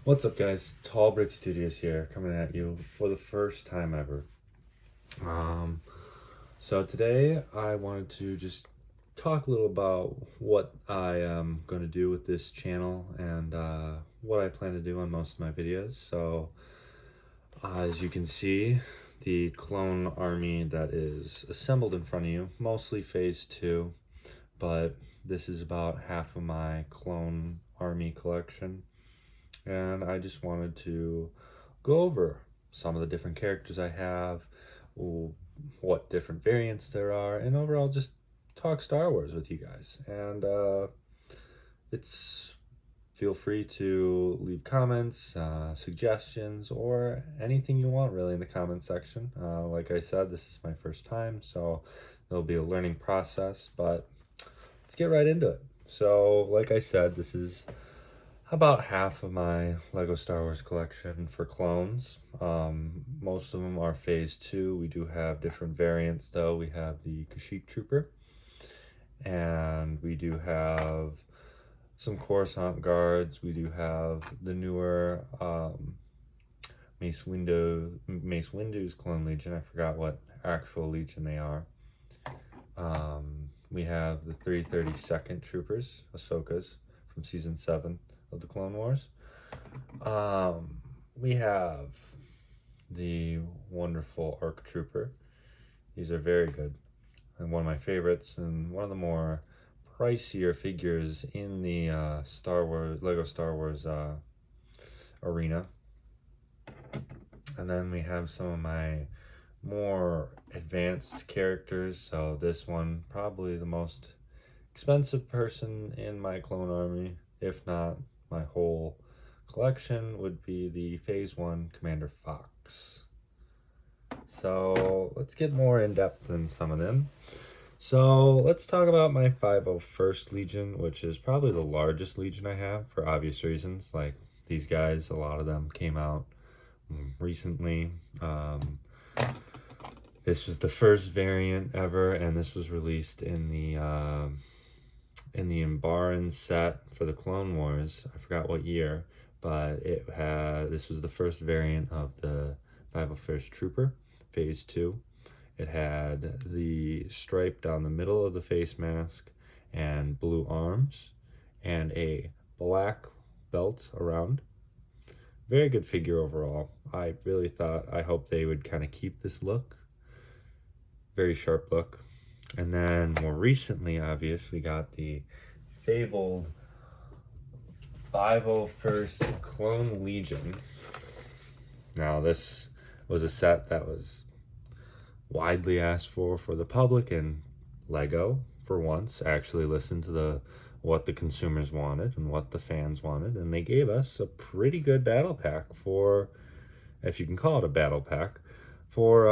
What's up, guys? Tall Brick Studios here, coming at you for the first time ever. Um, so today I wanted to just talk a little about what I am going to do with this channel and what I plan to do on most of my videos. So, as you can see, the clone army that is assembled in front of you, mostly phase 2, but this is about half of my clone army collection. And I just wanted to go over some of the different characters I have, what different variants there are, and overall just talk Star Wars with you guys. And it's feel free to leave comments, suggestions, or anything you want really in the comment section. Like I said, this is my first time, so there'll be a learning process, but let's get right into it. So, like I said, this is about half of my Lego Star Wars collection for clones. Most of them are phase 2. We do have different variants though. We have the Kashyyyk Trooper, and we do have some Coruscant guards. We do have the newer Mace Windu's Clone Legion. I forgot what actual legion they are. We have the 332nd Troopers, Ahsoka's, from season 7 of the Clone Wars. We have the wonderful ARC Trooper. These are very good and one of my favorites, and one of the more pricier figures in the Lego Star Wars arena. And then we have some of my more advanced characters. So this one, probably the most expensive person in my clone army, if not my whole collection, would be the phase 1 Commander Fox. So let's get more in depth in some of them. So let's talk about my 501st Legion, which is probably the largest Legion I have for obvious reasons. Like, these guys, a lot of them came out recently. This was the first variant ever, and this was released in the Umbaran set for the Clone Wars. I forgot what year, but this was the first variant of the 501st Trooper, phase 2. It had the stripe down the middle of the face mask and blue arms and a black belt around. Very good figure overall. I hope they would kind of keep this look. Very sharp look. And then more recently, we got the fabled 501st Clone Legion. Now, this was a set that was widely asked for the public, and Lego, for once, actually listened to what the consumers wanted and what the fans wanted, and they gave us a pretty good battle pack for, if you can call it a battle pack, for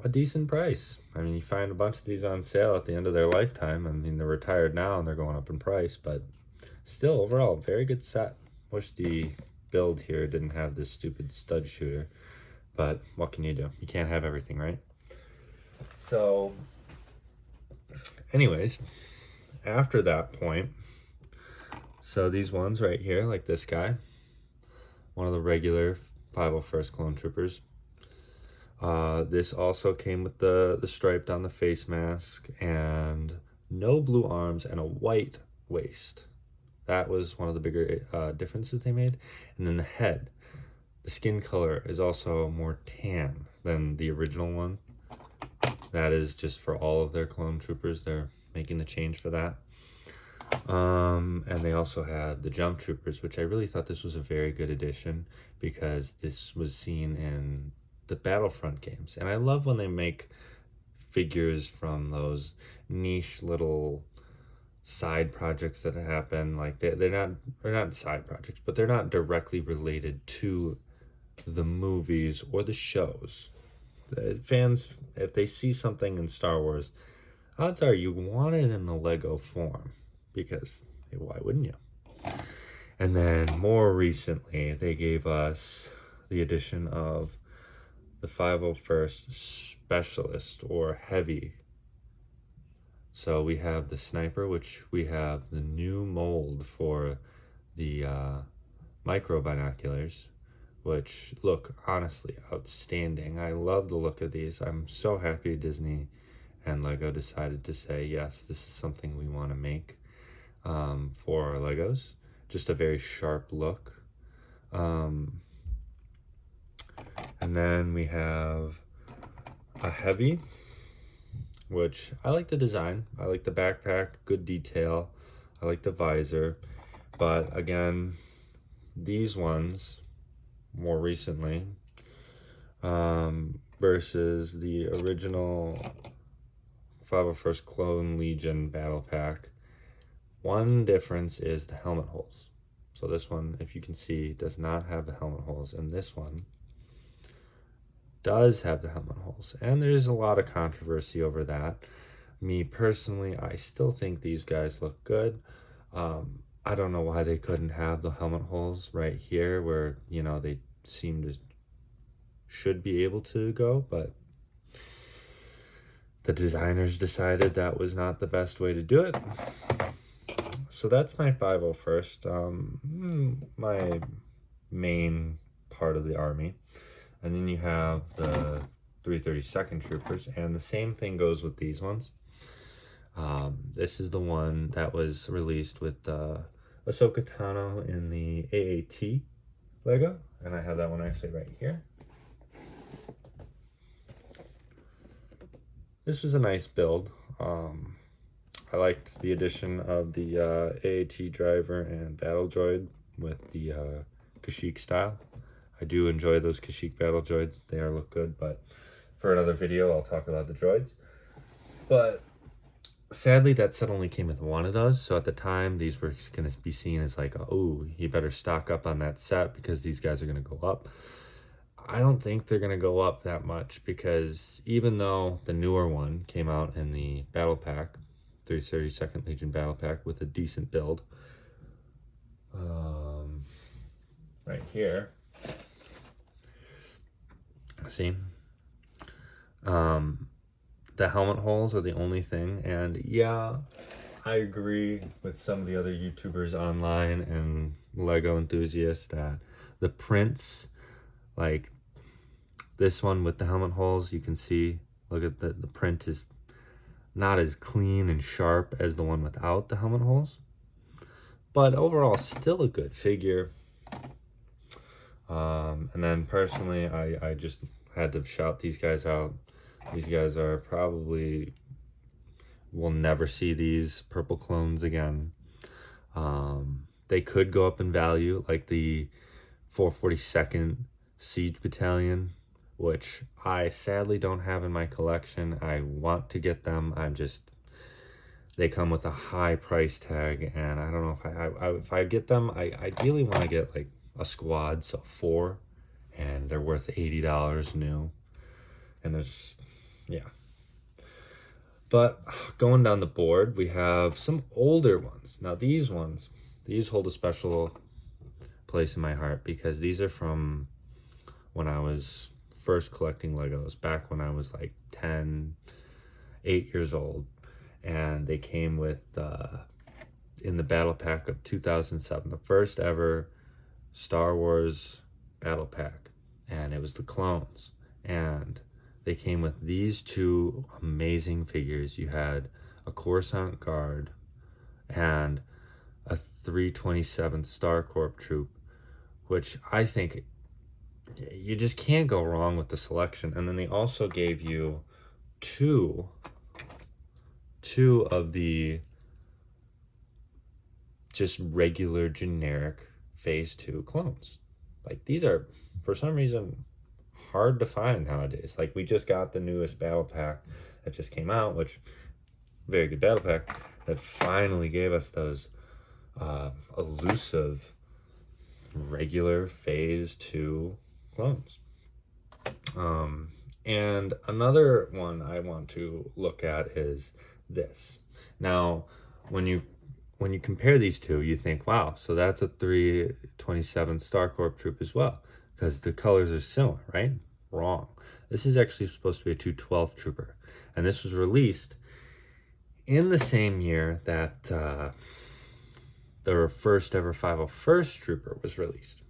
a decent price. I mean, you find a bunch of these on sale at the end of their lifetime. I mean, they're retired now and they're going up in price, but still, overall, very good set. Wish the build here didn't have this stupid stud shooter, but what can you do? You can't have everything, right? So, anyways, after that point, so these ones right here, like this guy, one of the regular 501st Clone Troopers. This also came with the stripe down the face mask and no blue arms and a white waist. That was one of the bigger differences they made. And then the head. The skin color is also more tan than the original one. That is just for all of their clone troopers. They're making the change for that. And they also had the jump troopers, which I really thought this was a very good addition because this was seen in the Battlefront games. And I love when they make figures from those niche little side projects that happen. Like they're not side projects, but they're not directly related to the movies or the shows. The fans, if they see something in Star Wars, odds are you want it in the Lego form, because why wouldn't you? And then more recently, they gave us the addition of the 501st Specialist, or Heavy. So we have the Sniper, which we have the new mold for the micro binoculars, which look honestly outstanding. I love the look of these. I'm so happy Disney and Lego decided to say, yes, this is something we want to make for our Legos. Just a very sharp look. And then we have a heavy, which I like the design. I like the backpack, good detail. I like the visor. But again, these ones more recently versus the original 501st Clone Legion battle pack. One difference is the helmet holes. So this one, if you can see, does not have the helmet holes, and this one does have the helmet holes. And there's a lot of controversy over that. Me personally, I still think these guys look good. I don't know why they couldn't have the helmet holes right here where, you know, they seem to should be able to go, but the designers decided that was not the best way to do it. So that's my 501st, my main part of the army. And then you have the 332nd Troopers, and the same thing goes with these ones. This is the one that was released with Ahsoka Tano in the AAT Lego, and I have that one actually right here. This was a nice build. I liked the addition of the AAT driver and battle droid with the Kashyyyk style. I do enjoy those Kashyyyk battle droids. They look good, but for another video, I'll talk about the droids. But sadly, that set only came with one of those. So at the time, these were going to be seen as like, oh, you better stock up on that set because these guys are going to go up. I don't think they're going to go up that much because even though the newer one came out in the battle pack, 332nd Legion battle pack with a decent build, right here, see, the helmet holes are the only thing. And yeah, I agree with some of the other YouTubers online and Lego enthusiasts that the prints, like this one with the helmet holes, you can see, look at the print is not as clean and sharp as the one without the helmet holes. But overall, still a good figure. And then personally, I just had to shout these guys out. These guys are probably, we'll never see these purple clones again. They could go up in value, like the 442nd Siege Battalion, which I sadly don't have in my collection. I want to get them. They come with a high price tag, and I don't know if I get them, I ideally want to get like a squad, so 4, and they're worth $80 new. And there's, yeah. But going down the board, we have some older ones. Now these ones, these hold a special place in my heart because these are from when I was first collecting Legos, back when I was like 8 years old. And they came with, in the battle pack of 2007, the first ever Star Wars battle pack. And it was the clones. And they came with these two amazing figures. You had a Coruscant Guard and a 327th Star Corps troop, which I think you just can't go wrong with the selection. And then they also gave you two of the just regular generic phase 2 clones. Like, these are for some reason hard to find nowadays. Like, we just got the newest battle pack that just came out, which very good battle pack that finally gave us those elusive regular phase 2 clones. And another one I want to look at is this. Now, when you compare these two, you think, wow, so that's a 327 Star Corps troop as well, because the colors are similar, right? Wrong. This is actually supposed to be a 212 trooper, and this was released in the same year that their first ever 501st Trooper was released.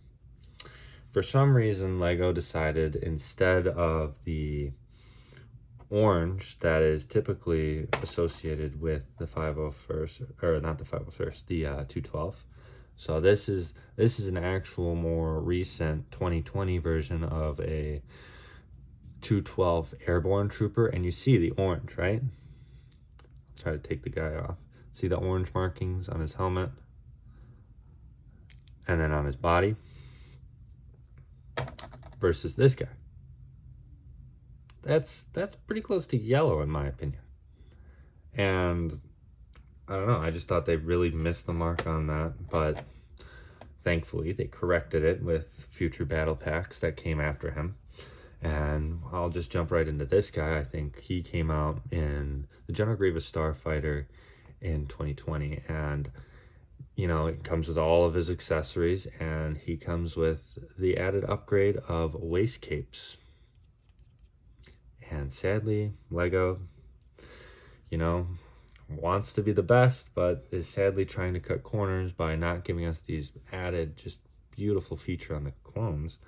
For some reason, Lego decided, instead of the orange that is typically associated with the 501st, or not the 501st, the 212. So this is an actual more recent 2020 version of a 212 Airborne Trooper, and you see the orange, right? I'll try to take the guy off. See the orange markings on his helmet and then on his body, versus this guy. That's pretty close to yellow in my opinion. And I don't know, I just thought they really missed the mark on that, but thankfully they corrected it with future battle packs that came after him. And I'll just jump right into this guy. I think he came out in the General Grievous Starfighter in 2020, and you know, it comes with all of his accessories, and he comes with the added upgrade of waist capes. And sadly, Lego, you know, wants to be the best, but is sadly trying to cut corners by not giving us these added, just beautiful feature on the clones.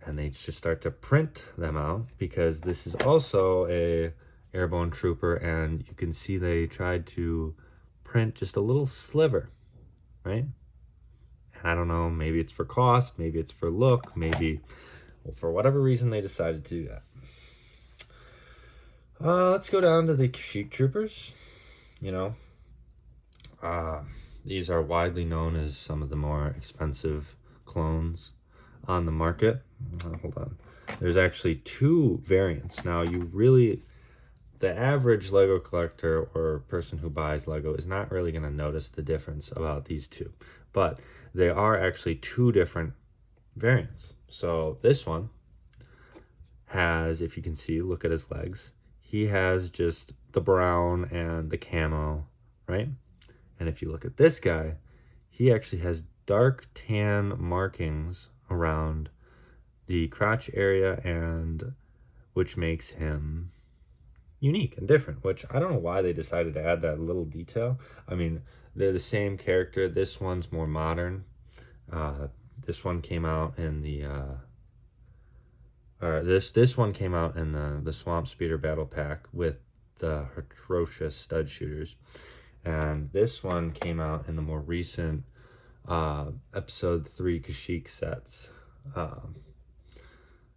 And they just start to print them out, because this is also a Airborne Trooper, and you can see they tried to print just a little sliver, right? And I don't know, maybe it's for cost, maybe it's for look, maybe, well, for whatever reason they decided to do that. Let's go down to the Kashyyyk Troopers. You know, these are widely known as some of the more expensive clones on the market. Hold on. There's actually two variants. Now, the average Lego collector or person who buys Lego is not really going to notice the difference about these two. But there are actually two different variants. So this one has, if you can see, look at his legs. He has just the brown and the camo, right? And if you look at this guy, he actually has dark tan markings around the crotch area, and which makes him unique and different, which I don't know why they decided to add that little detail. I mean, they're the same character. This one's more modern. This one came out in the this one came out in the Swamp Speeder Battle Pack with the atrocious stud shooters, and this one came out in the more recent episode 3 Kashyyyk sets.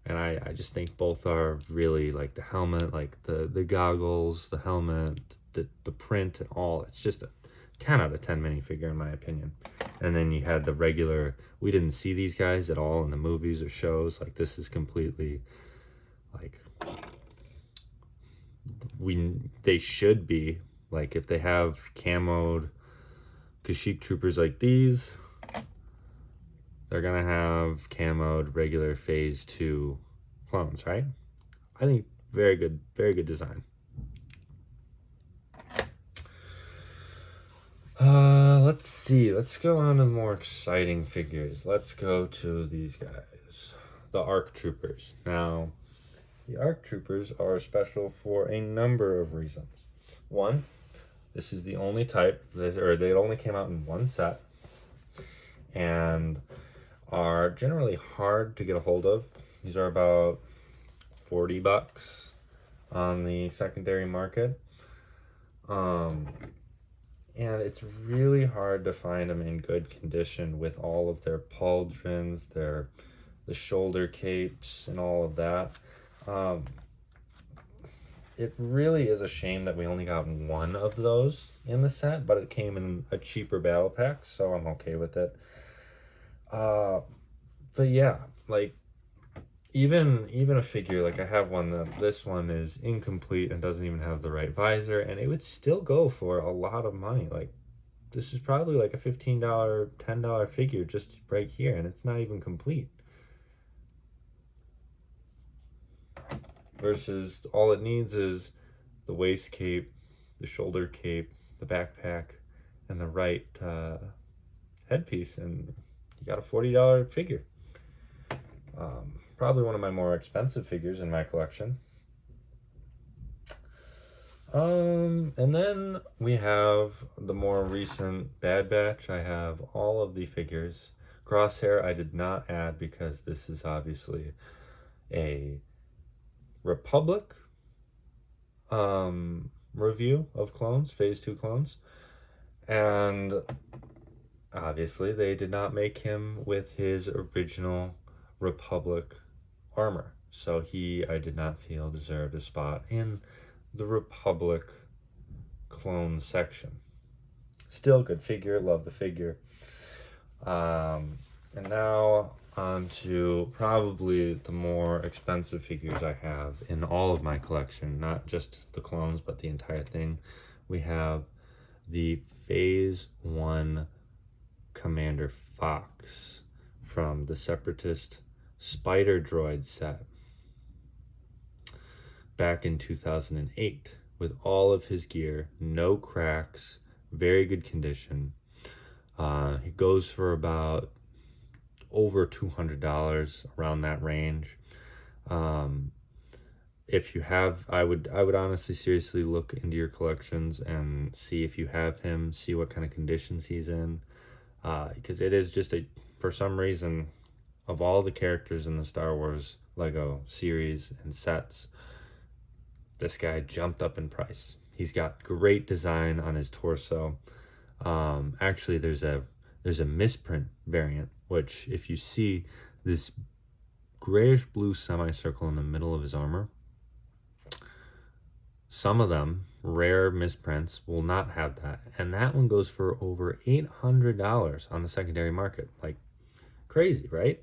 And I just think both are really, like, the helmet, like the goggles, the helmet, the print and all. It's just a 10 out of 10 minifigure in my opinion. And then you had the regular, we didn't see these guys at all in the movies or shows. Like, this is completely, like, they should be, like, if they have camoed Kashyyyk Troopers like these, they're gonna have camoed regular phase 2 clones, right? I think very good design. Let's see. Let's go on to more exciting figures. Let's go to these guys, the ARC Troopers. Now, the ARC Troopers are special for a number of reasons. One, this is the only type they only came out in one set, and are generally hard to get a hold of. These are about $40 on the secondary market. And it's really hard to find them in good condition with all of their pauldrons, the shoulder capes, and all of that. It really is a shame that we only got one of those in the set, but it came in a cheaper battle pack, so I'm okay with it. But yeah, like, even a figure, like I have one this one is incomplete and doesn't even have the right visor, and it would still go for a lot of money. Like, this is probably like a $15, $10 figure just right here, and it's not even complete. Versus all it needs is the waist cape, the shoulder cape, the backpack, and the right headpiece, and you got a $40 figure. Probably one of my more expensive figures in my collection. And then we have the more recent Bad Batch. I have all of the figures. Crosshair I did not add because this is obviously a Republic review of clones, Phase 2 clones. And obviously they did not make him with his original Republic armor. So I did not feel deserved a spot in the Republic clone section. Still good figure, love the figure. And now on to probably the more expensive figures I have in all of my collection, not just the clones, but the entire thing. We have the Phase 1 Commander Fox from the Separatist Spider Droid set back in 2008 with all of his gear, no cracks, very good condition. He goes for about over $200, around that range. If you have, I would honestly seriously look into your collections and see if you have him, see what kind of conditions he's in, because it is just for some reason, of all the characters in the Star Wars Lego series and sets, this guy jumped up in price. He's got great design on his torso. Actually, there's a misprint variant, which if you see this grayish blue semicircle in the middle of his armor, some of them, rare misprints, will not have that. And that one goes for over $800 on the secondary market. Like, crazy, right?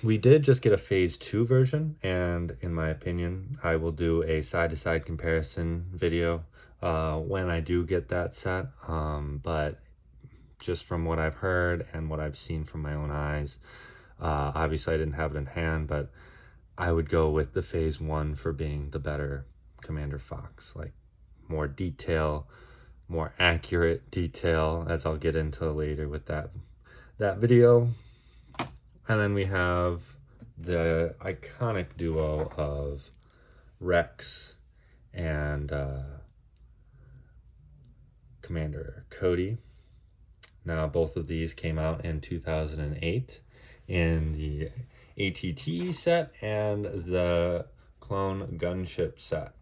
We did just get a Phase 2 version, and in my opinion, I will do a side-to-side comparison video when I do get that set. But just from what I've heard and what I've seen from my own eyes, obviously I didn't have it in hand, but I would go with the Phase 1 for being the better Commander Fox. Like, more detail, more accurate detail, as I'll get into later with that video. And then we have the iconic duo of Rex and Commander Cody. Now, both of these came out in 2008 in the ATT set and the Clone Gunship set.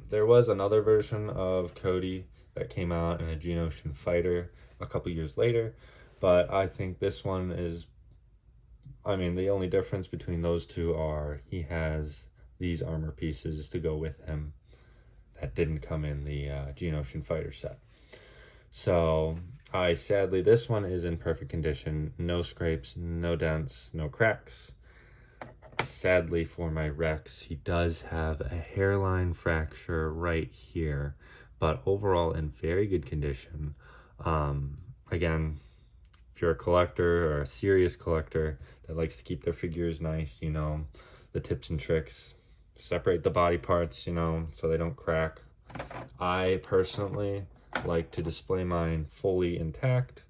There was another version of Cody that came out in a Geonosian Fighter a couple years later, but I think this one is, the only difference between those two are he has these armor pieces to go with him that didn't come in the Geonosian Fighter set. So, sadly, this one is in perfect condition. No scrapes, no dents, no cracks. Sadly for my Rex, he does have a hairline fracture right here, but overall in very good condition. Again, if you're a collector or a serious collector that likes to keep their figures nice, the tips and tricks. Separate the body parts, so they don't crack. I personally like to display mine fully intact,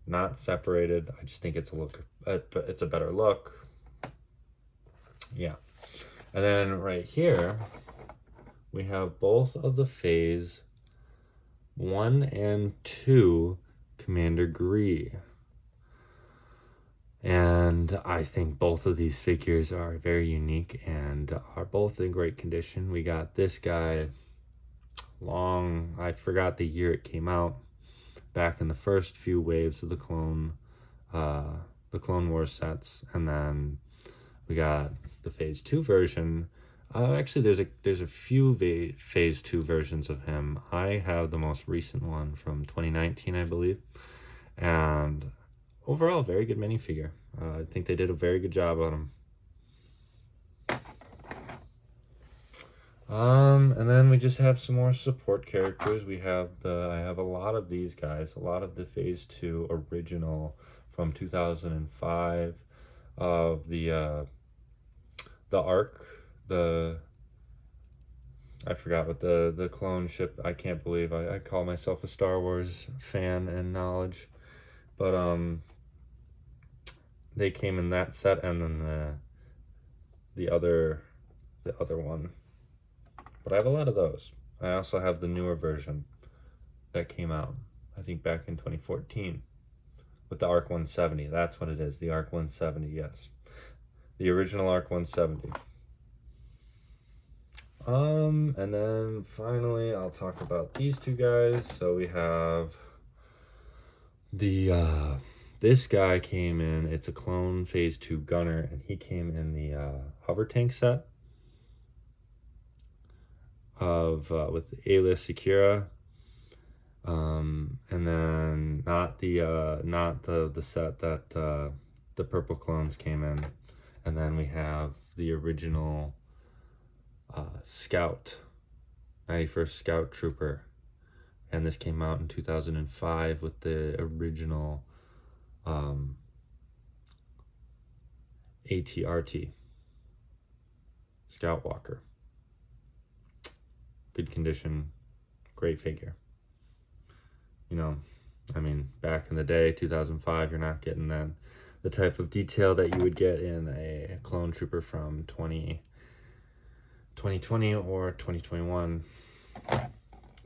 not separated. I just think it's a better look. Yeah. And then right here, we have both of the Phase 1 and 2 Commander Gree. And I think both of these figures are very unique and are both in great condition. We got this guy I forgot the year it came out, back in the first few waves of the Clone Wars sets, and then we got the Phase 2 version. Actually, there's a few Phase 2 versions of him. I have the most recent one from 2019, I believe, and overall, very good minifigure. I think they did a very good job on him. And then we just have some more support characters. I have a lot of these guys, a lot of the Phase 2 original from 2005 of the Ark, I forgot what the clone ship. I can't believe I call myself a Star Wars fan and knowledge, but they came in that set, and then the other one. but I have a lot of those. I also have the newer version that came out, I think back in 2014 with the ARC 170. That's what it is, the ARC 170, yes. The original ARC 170. And then finally I'll talk about these two guys. So we have the this guy came in, it's a clone phase 2 gunner, and he came in the hover tank set of with A-list Sakura, and then not the set that the purple clones came in. And then we have the original Scout, 91st Scout Trooper, and this came out in 2005 with the original ATRT Scout Walker. Good condition, great figure. You know, I mean, back in the day, 2005, you're not getting the type of detail that you would get in a clone trooper from 2020 or 2021,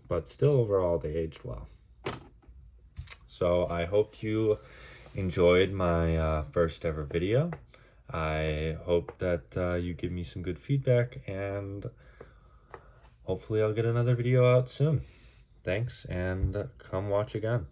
but still overall they aged well. So I hope you enjoyed my first ever video. I hope that you give me some good feedback, and hopefully I'll get another video out soon. Thanks, and come watch again.